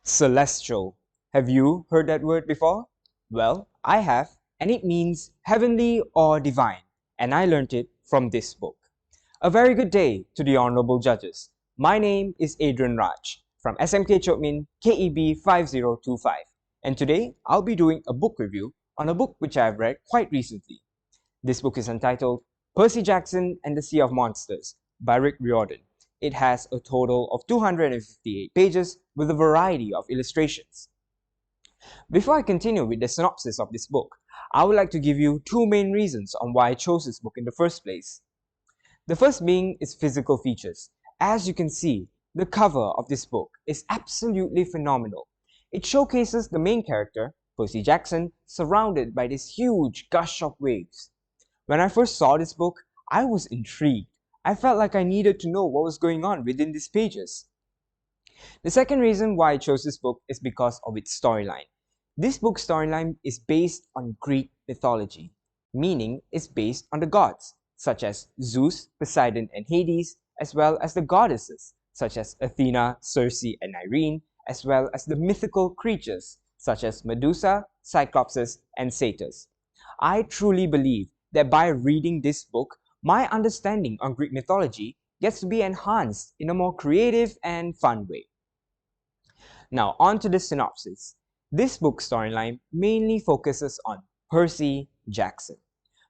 Celestial. Have you heard that word before? Well, I have, and it means heavenly or divine, and I learnt it from this book. A very good day to the honorable judges. My name is Adrian Raj from SMK Chotmin KEB 5025, and today I'll be doing a book review on a book which I've read quite recently. This book is entitled Percy Jackson and the Sea of Monsters by Rick Riordan. It has a total of 258 pages with a variety of illustrations. Before I continue with the synopsis of this book, I would like to give you two main reasons on why I chose this book in the first place. The first being its physical features. As you can see, the cover of this book is absolutely phenomenal. It showcases the main character, Percy Jackson, surrounded by this huge gush of waves. When I first saw this book, I was intrigued. I felt like I needed to know what was going on within these pages. The second reason why I chose this book is because of its storyline. This book's storyline is based on Greek mythology, meaning it's based on the gods, such as Zeus, Poseidon, and Hades, as well as the goddesses, such as Athena, Circe, and Irene, as well as the mythical creatures, such as Medusa, Cyclopses, and Satyrs. I truly believe that by reading this book, my understanding on Greek mythology gets to be enhanced in a more creative and fun way. Now, on to the synopsis. This book's storyline mainly focuses on Percy Jackson.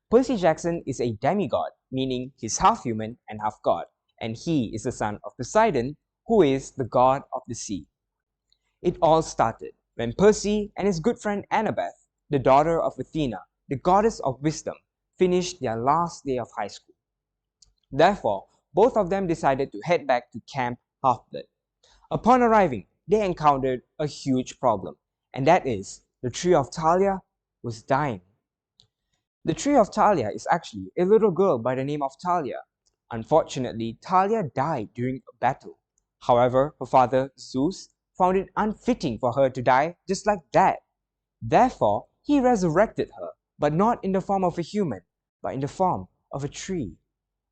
Percy Jackson is a demigod, meaning he's half human and half god, and he is the son of Poseidon, who is the god of the sea. It all started when Percy and his good friend Annabeth, the daughter of Athena, the goddess of wisdom, finished their last day of high school. Therefore, both of them decided to head back to Camp Half-Blood. Upon arriving, they encountered a huge problem, and that is, the Tree of Thalia was dying. The Tree of Thalia is actually a little girl by the name of Thalia. Unfortunately, Thalia died during a battle. However, her father, Zeus, found it unfitting for her to die just like that. Therefore, he resurrected her, but not in the form of a human, but in the form of a tree.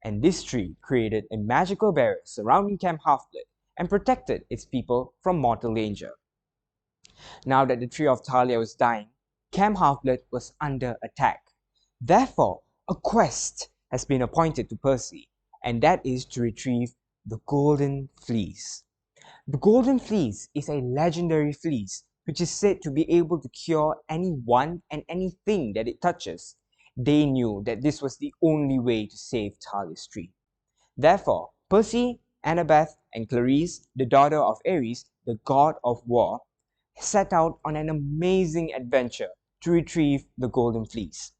And this tree created a magical barrier surrounding Camp Half-Blood and protected its people from mortal danger. Now that the Tree of Thalia was dying, Camp Half-Blood was under attack. Therefore, a quest has been appointed to Percy, and that is to retrieve the Golden Fleece. The Golden Fleece is a legendary fleece which is said to be able to cure anyone and anything that it touches. They knew that this was the only way to save Thalia's tree. Therefore, Percy, Annabeth, and Clarice, the daughter of Ares, the god of war, set out on an amazing adventure to retrieve the Golden Fleece.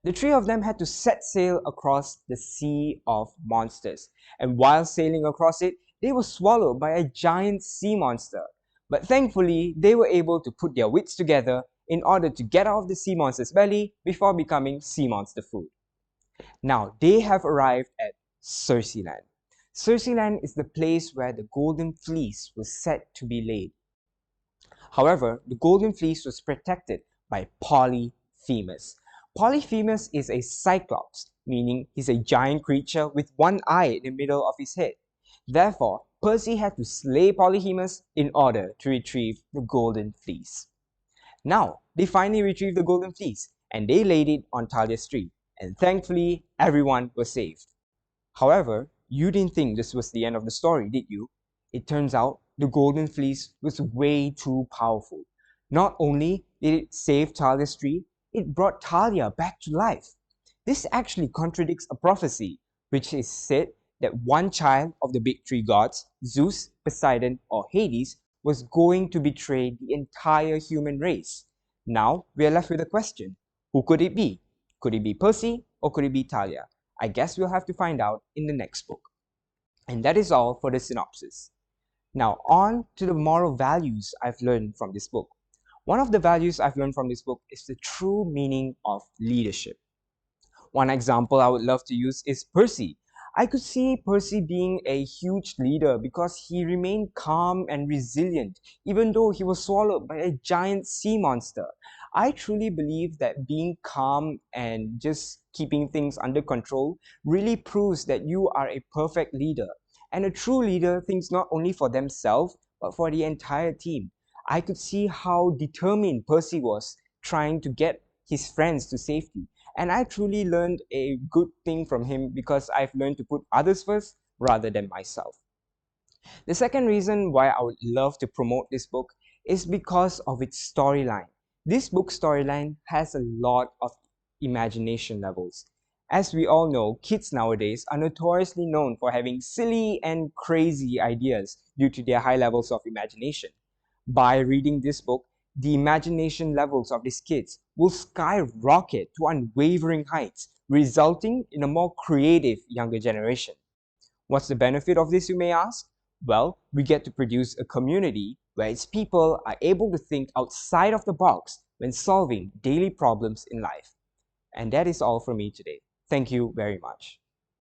The three of them had to set sail across the Sea of Monsters, and while sailing across it, they were swallowed by a giant sea monster. But thankfully, they were able to put their wits together in order to get out of the sea monster's belly before becoming sea monster food. Now, they have arrived at Circeland. Circeland is the place where the Golden Fleece was said to be laid. However, the Golden Fleece was protected by Polyphemus. Polyphemus is a cyclops, meaning he's a giant creature with one eye in the middle of his head. Therefore, Percy had to slay Polyphemus in order to retrieve the Golden Fleece. Now, they finally retrieved the Golden Fleece, and they laid it on Thalia's tree, and thankfully, everyone was saved. However, you didn't think this was the end of the story, did you? It turns out the Golden Fleece was way too powerful. Not only did it save Thalia's tree, it brought Thalia back to life. This actually contradicts a prophecy, which is said that one child of the big three gods, Zeus, Poseidon, or Hades, was going to betray the entire human race. Now, we are left with a question. Who could it be? Could it be Percy or could it be Thalia? I guess we'll have to find out in the next book. And that is all for the synopsis. Now, on to the moral values I've learned from this book. One of the values I've learned from this book is the true meaning of leadership. One example I would love to use is Percy. I could see Percy being a huge leader because he remained calm and resilient even though he was swallowed by a giant sea monster. I truly believe that being calm and just keeping things under control really proves that you are a perfect leader. And a true leader thinks not only for themselves but for the entire team. I could see how determined Percy was trying to get his friends to safety. And I truly learned a good thing from him because I've learned to put others first rather than myself. The second reason why I would love to promote this book is because of its storyline. This book storyline has a lot of imagination levels. As we all know, kids nowadays are notoriously known for having silly and crazy ideas due to their high levels of imagination. By reading this book, the imagination levels of these kids will skyrocket to unwavering heights, resulting in a more creative younger generation. What's the benefit of this, you may ask? Well, we get to produce a community where its people are able to think outside of the box when solving daily problems in life. And that is all from me today. Thank you very much.